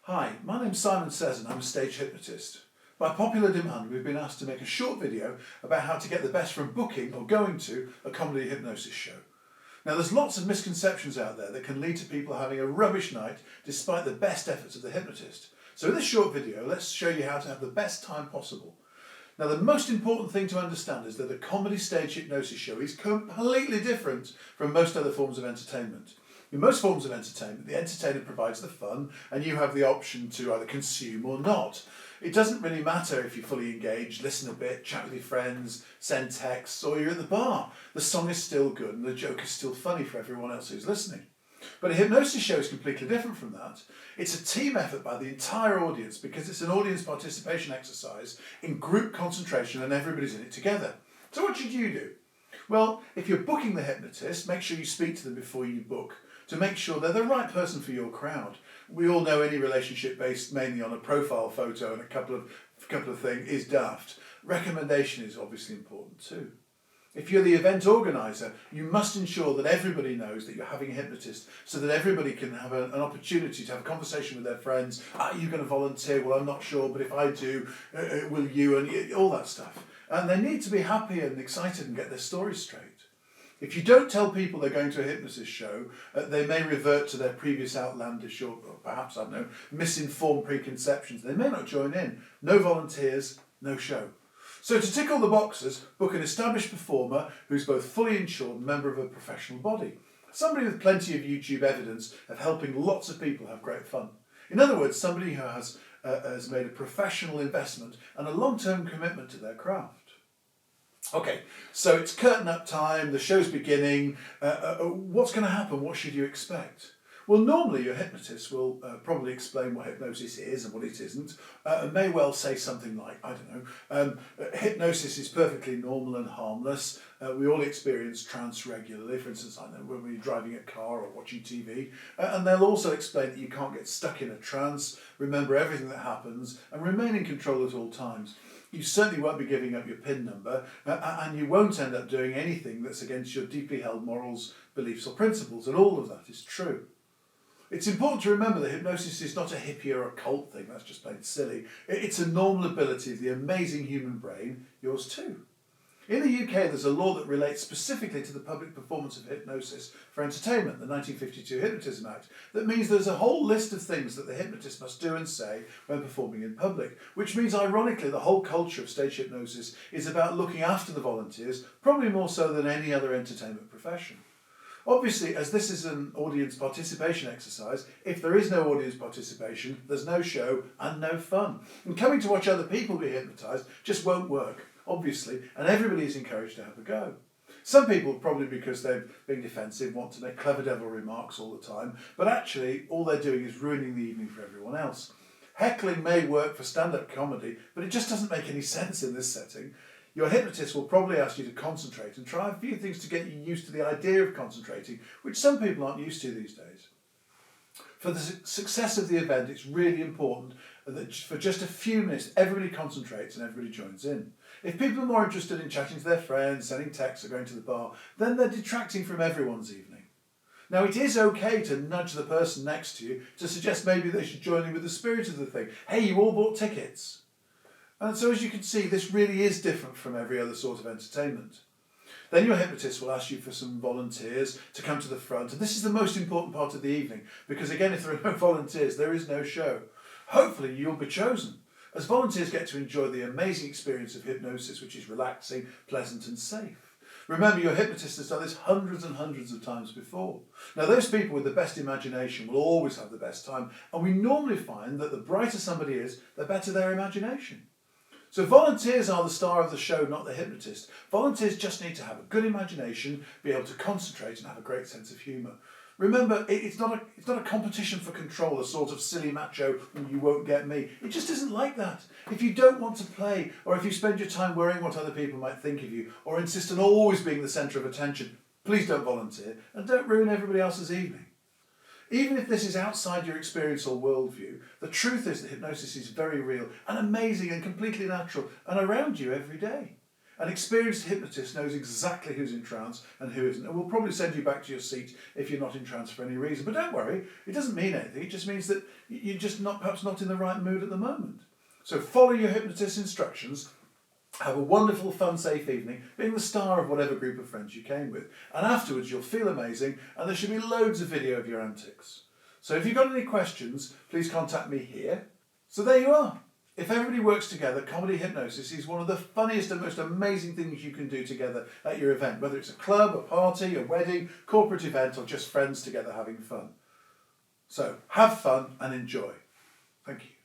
Hi, my name's Simon-Sez and I'm a stage hypnotist. By popular demand, we've been asked to make a short video about how to get the best from booking or going to a comedy hypnosis show. Now, there's lots of misconceptions out there that can lead to people having a rubbish night despite the best efforts of the hypnotist. So in this short video, let's show you how to have the best time possible. Now, the most important thing to understand is that a comedy stage hypnosis show is completely different from most other forms of entertainment. In most forms of entertainment, the entertainer provides the fun and you have the option to either consume or not. It doesn't really matter if you're fully engaged, listen a bit, chat with your friends, send texts, or you're at the bar. The song is still good and the joke is still funny for everyone else who's listening. But a hypnosis show is completely different from that. It's a team effort by the entire audience because it's an audience participation exercise in group concentration and everybody's in it together. So what should you do? Well, if you're booking the hypnotist, make sure you speak to them before you book to make sure they're the right person for your crowd. We all know any relationship based mainly on a profile photo and a couple of things is daft. Recommendation is obviously important too. If you're the event organiser, you must ensure that everybody knows that you're having a hypnotist so that everybody can have an opportunity to have a conversation with their friends. Are you going to volunteer? Well, I'm not sure, but if I do, will you? And all that stuff. And they need to be happy and excited and get their stories straight. If you don't tell people they're going to a hypnosis show, they may revert to their previous outlandish or perhaps, I don't know, misinformed preconceptions. They may not join in. No volunteers, no show. So to tick all the boxes, book an established performer who's both fully insured and a member of a professional body. Somebody with plenty of YouTube evidence of helping lots of people have great fun. In other words, somebody who has made a professional investment and a long-term commitment to their craft. Okay, so it's curtain up time, the show's beginning. What's going to happen? What should you expect? Well, normally your hypnotist will probably explain what hypnosis is and what it isn't, and may well say something like, I don't know, hypnosis is perfectly normal and harmless. We all experience trance regularly, for instance, I know when we're driving a car or watching TV, and they'll also explain that you can't get stuck in a trance, remember everything that happens, and remain in control at all times. You certainly won't be giving up your PIN number, and you won't end up doing anything that's against your deeply held morals, beliefs or principles, and all of that is true. It's important to remember that hypnosis is not a hippie or a cult thing, that's just plain silly. It's a normal ability of the amazing human brain, yours too. In the UK, there's a law that relates specifically to the public performance of hypnosis for entertainment, the 1952 Hypnotism Act, that means there's a whole list of things that the hypnotist must do and say when performing in public, which means, ironically, the whole culture of stage hypnosis is about looking after the volunteers, probably more so than any other entertainment profession. Obviously, as this is an audience participation exercise, if there is no audience participation, there's no show and no fun. And coming to watch other people be hypnotised just won't work, obviously, and everybody is encouraged to have a go. Some people, probably because they're being defensive, want to make clever devil remarks all the time, but actually all they're doing is ruining the evening for everyone else. Heckling may work for stand-up comedy, but it just doesn't make any sense in this setting. Your hypnotist will probably ask you to concentrate and try a few things to get you used to the idea of concentrating, which some people aren't used to these days. For the success of the event, it's really important that for just a few minutes everybody concentrates and everybody joins in. If people are more interested in chatting to their friends, sending texts or going to the bar, then they're detracting from everyone's evening. Now, it is okay to nudge the person next to you to suggest maybe they should join in with the spirit of the thing. Hey, you all bought tickets. And so as you can see, this really is different from every other sort of entertainment. Then your hypnotist will ask you for some volunteers to come to the front. And this is the most important part of the evening, because again, if there are no volunteers, there is no show. Hopefully you'll be chosen, as volunteers get to enjoy the amazing experience of hypnosis, which is relaxing, pleasant and safe. Remember, your hypnotist has done this hundreds and hundreds of times before. Now, those people with the best imagination will always have the best time, and we normally find that the brighter somebody is, the better their imagination. So volunteers are the star of the show, not the hypnotist. Volunteers just need to have a good imagination, be able to concentrate and have a great sense of humour. Remember, it's not a competition for control, a sort of silly macho, you won't get me. It just isn't like that. If you don't want to play, or if you spend your time worrying what other people might think of you, or insist on always being the centre of attention, please don't volunteer and don't ruin everybody else's evening. Even if this is outside your experience or worldview, the truth is that hypnosis is very real and amazing and completely natural and around you every day. An experienced hypnotist knows exactly who's in trance and who isn't, and will probably send you back to your seat if you're not in trance for any reason. But don't worry, it doesn't mean anything. It just means that you're just perhaps not in the right mood at the moment. So follow your hypnotist's instructions. Have a wonderful, fun, safe evening, being the star of whatever group of friends you came with. And afterwards you'll feel amazing, and there should be loads of video of your antics. So if you've got any questions, please contact me here. So there you are. If everybody works together, comedy hypnosis is one of the funniest and most amazing things you can do together at your event, whether it's a club, a party, a wedding, corporate event, or just friends together having fun. So have fun and enjoy. Thank you.